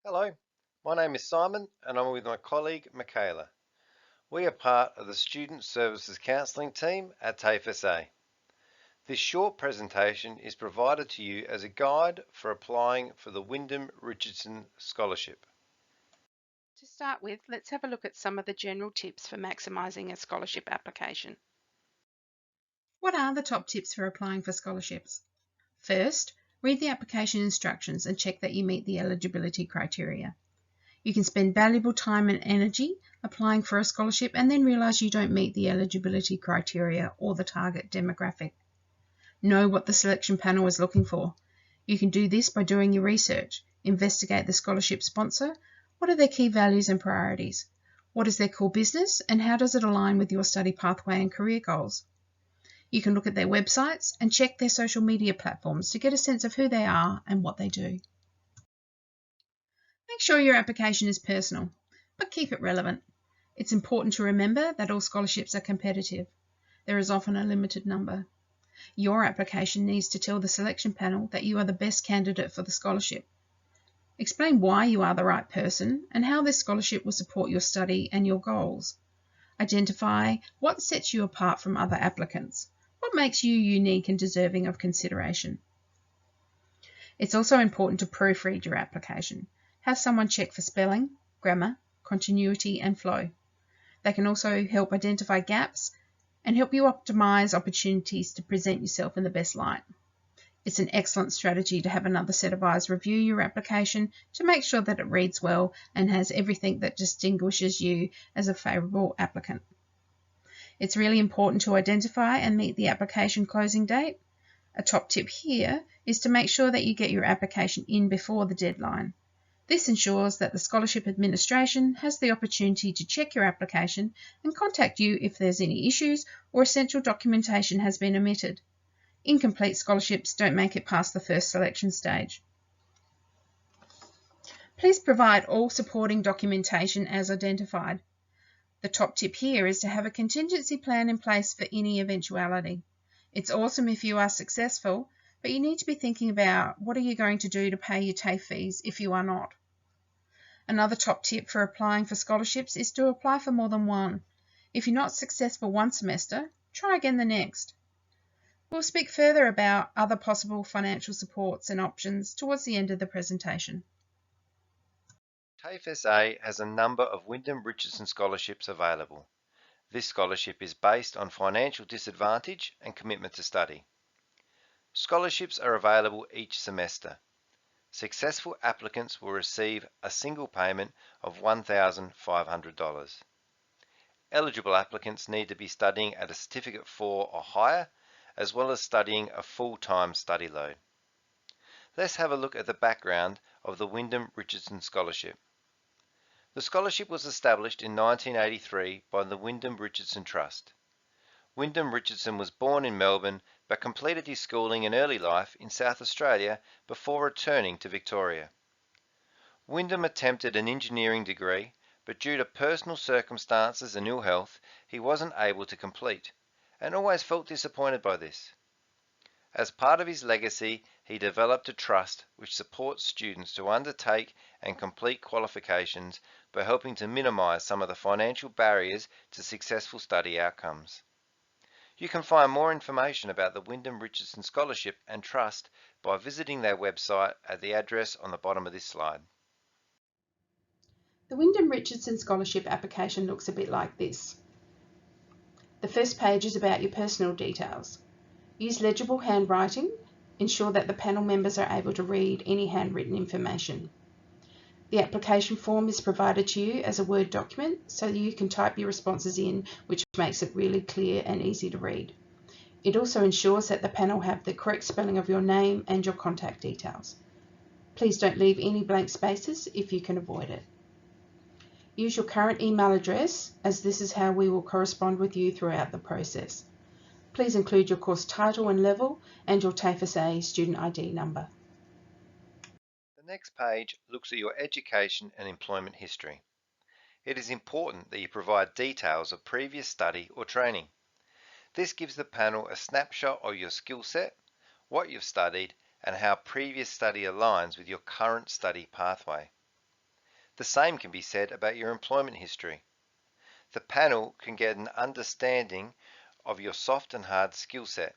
Hello, my name is Simon and I'm with my colleague Michaela. We are part of the Student Services Counselling team at TAFE SA. This short presentation is provided to you as a guide for applying for the Wyndham Richardson Scholarship. To start with, let's have a look at some of the general tips for maximising a scholarship application. What are the top tips for applying for scholarships? First, read the application instructions and check that you meet the eligibility criteria. You can spend valuable time and energy applying for a scholarship and then realise you don't meet the eligibility criteria or the target demographic. Know what the selection panel is looking for. You can do this by doing your research. Investigate the scholarship sponsor. What are their key values and priorities? What is their core business and how does it align with your study pathway and career goals? You can look at their websites and check their social media platforms to get a sense of who they are and what they do. Make sure your application is personal, but keep it relevant. It's important to remember that all scholarships are competitive. There is often a limited number. Your application needs to tell the selection panel that you are the best candidate for the scholarship. Explain why you are the right person and how this scholarship will support your study and your goals. Identify what sets you apart from other applicants. What makes you unique and deserving of consideration? It's also important to proofread your application. Have someone check for spelling, grammar, continuity and flow. They can also help identify gaps and help you optimise opportunities to present yourself in the best light. It's an excellent strategy to have another set of eyes review your application to make sure that it reads well and has everything that distinguishes you as a favourable applicant. It's really important to identify and meet the application closing date. A top tip here is to make sure that you get your application in before the deadline. This ensures that the Scholarship Administration has the opportunity to check your application and contact you if there's any issues or essential documentation has been omitted. Incomplete scholarships don't make it past the first selection stage. Please provide all supporting documentation as identified. The top tip here is to have a contingency plan in place for any eventuality. It's awesome if you are successful, but you need to be thinking about what are you going to do to pay your TAFE fees if you are not. Another top tip for applying for scholarships is to apply for more than one. If you're not successful one semester, try again the next. We'll speak further about other possible financial supports and options towards the end of the presentation. TAFE SA has a number of Wyndham Richardson scholarships available. This scholarship is based on financial disadvantage and commitment to study. Scholarships are available each semester. Successful applicants will receive a single payment of $1,500. Eligible applicants need to be studying at a Certificate 4 or higher, as well as studying a full-time study load. Let's have a look at the background of the Wyndham Richardson Scholarship. The scholarship was established in 1983 by the Wyndham Richardson Trust. Wyndham Richardson was born in Melbourne but completed his schooling and early life in South Australia before returning to Victoria. Wyndham attempted an engineering degree, but due to personal circumstances and ill health, he wasn't able to complete, and always felt disappointed by this. As part of his legacy, he developed a trust which supports students to undertake and complete qualifications by helping to minimise some of the financial barriers to successful study outcomes. You can find more information about the Wyndham Richardson Scholarship and Trust by visiting their website at the address on the bottom of this slide. The Wyndham Richardson Scholarship application looks a bit like this. The first page is about your personal details. Use legible handwriting. Ensure that the panel members are able to read any handwritten information. The application form is provided to you as a Word document so you can type your responses in, which makes it really clear and easy to read. It also ensures that the panel have the correct spelling of your name and your contact details. Please don't leave any blank spaces if you can avoid it. Use your current email address, as this is how we will correspond with you throughout the process. Please include your course title and level and your TAFE SA student ID number. The next page looks at your education and employment history. It is important that you provide details of previous study or training. This gives the panel a snapshot of your skill set, what you've studied, and how previous study aligns with your current study pathway. The same can be said about your employment history. The panel can get an understanding of your soft and hard skill set.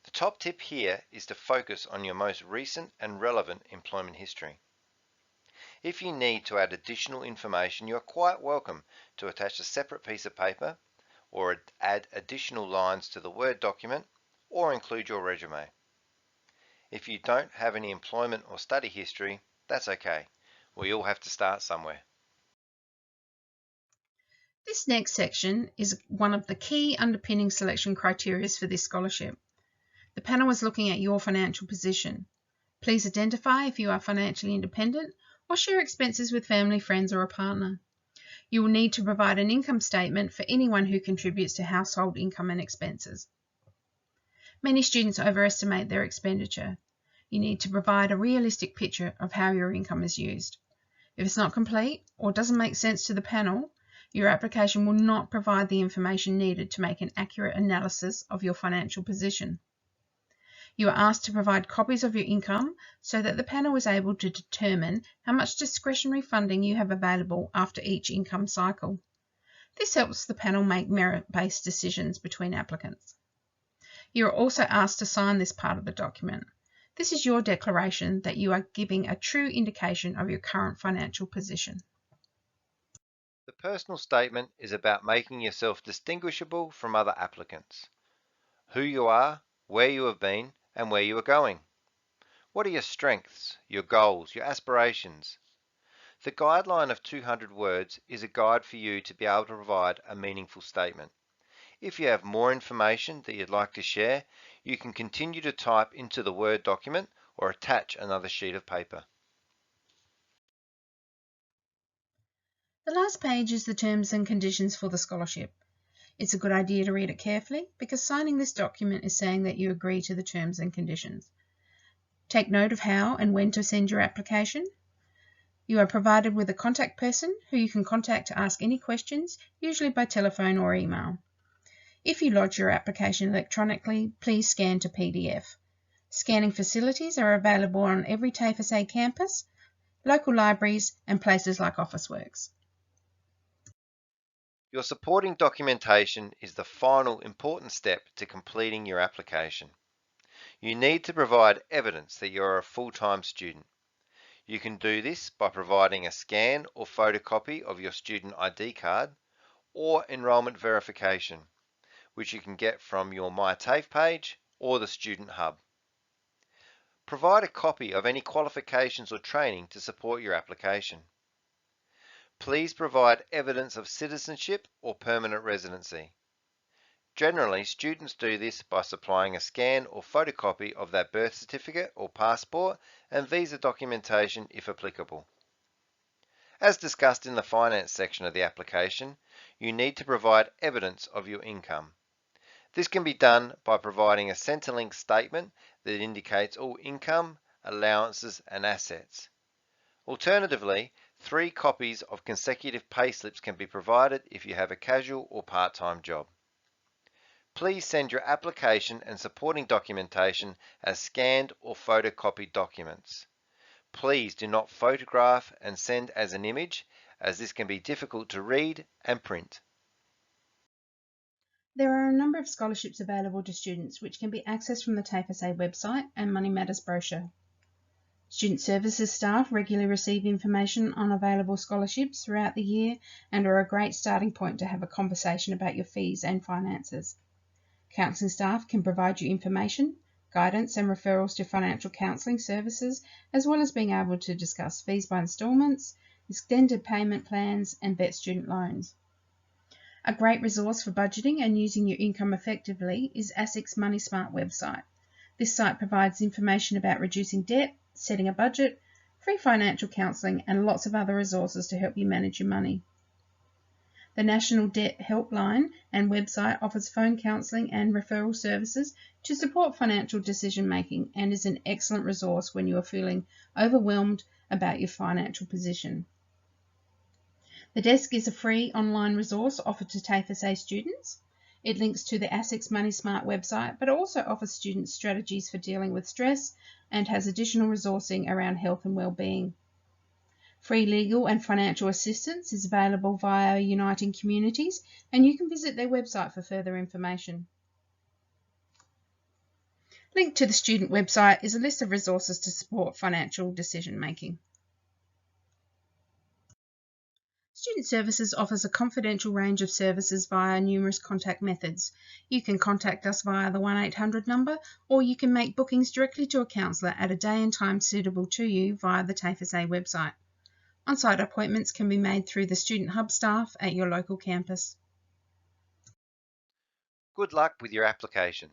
The top tip here is to focus on your most recent and relevant employment history. If you need to add additional information, you are quite welcome to attach a separate piece of paper or add additional lines to the Word document or include your resume. If you don't have any employment or study history, that's okay. We all have to start somewhere. This next section is one of the key underpinning selection criteria for this scholarship. The panel is looking at your financial position. Please identify if you are financially independent or share expenses with family, friends, or a partner. You will need to provide an income statement for anyone who contributes to household income and expenses. Many students overestimate their expenditure. You need to provide a realistic picture of how your income is used. If it's not complete or doesn't make sense to the panel, your application will not provide the information needed to make an accurate analysis of your financial position. You are asked to provide copies of your income so that the panel is able to determine how much discretionary funding you have available after each income cycle. This helps the panel make merit-based decisions between applicants. You are also asked to sign this part of the document. This is your declaration that you are giving a true indication of your current financial position. The personal statement is about making yourself distinguishable from other applicants. Who you are, where you have been, and where you are going. What are your strengths, your goals, your aspirations? The guideline of 200 words is a guide for you to be able to provide a meaningful statement. If you have more information that you'd like to share, you can continue to type into the Word document or attach another sheet of paper. The last page is the terms and conditions for the scholarship. It's a good idea to read it carefully because signing this document is saying that you agree to the terms and conditions. Take note of how and when to send your application. You are provided with a contact person who you can contact to ask any questions, usually by telephone or email. If you lodge your application electronically, please scan to PDF. Scanning facilities are available on every TAFE SA campus, local libraries, and places like Officeworks. Your supporting documentation is the final important step to completing your application. You need to provide evidence that you are a full-time student. You can do this by providing a scan or photocopy of your student ID card or enrolment verification, which you can get from your My TAFE page or the Student Hub. Provide a copy of any qualifications or training to support your application. Please provide evidence of citizenship or permanent residency. Generally, students do this by supplying a scan or photocopy of their birth certificate or passport and visa documentation if applicable. As discussed in the finance section of the application, you need to provide evidence of your income. This can be done by providing a Centrelink statement that indicates all income, allowances, and assets. Alternatively, 3 copies of consecutive payslips can be provided if you have a casual or part-time job. Please send your application and supporting documentation as scanned or photocopied documents. Please do not photograph and send as an image, as this can be difficult to read and print. There are a number of scholarships available to students which can be accessed from the TAFE SA website and Money Matters brochure. Student services staff regularly receive information on available scholarships throughout the year and are a great starting point to have a conversation about your fees and finances. Counselling staff can provide you information, guidance and referrals to financial counselling services, as well as being able to discuss fees by instalments, extended payment plans and vet student loans. A great resource for budgeting and using your income effectively is ASIC's Money Smart website. This site provides information about reducing debt, setting a budget, free financial counselling and lots of other resources to help you manage your money. The National Debt Helpline and website offers phone counselling and referral services to support financial decision making and is an excellent resource when you are feeling overwhelmed about your financial position. The desk is a free online resource offered to TAFE SA students. It links to the ASIC's Money Smart website, but also offers students strategies for dealing with stress and has additional resourcing around health and well-being. Free legal and financial assistance is available via Uniting Communities, and you can visit their website for further information. Linked to the student website is a list of resources to support financial decision making. Student Services offers a confidential range of services via numerous contact methods. You can contact us via the 1800 number, or you can make bookings directly to a counsellor at a day and time suitable to you via the TAFE website. On-site appointments can be made through the Student Hub staff at your local campus. Good luck with your application.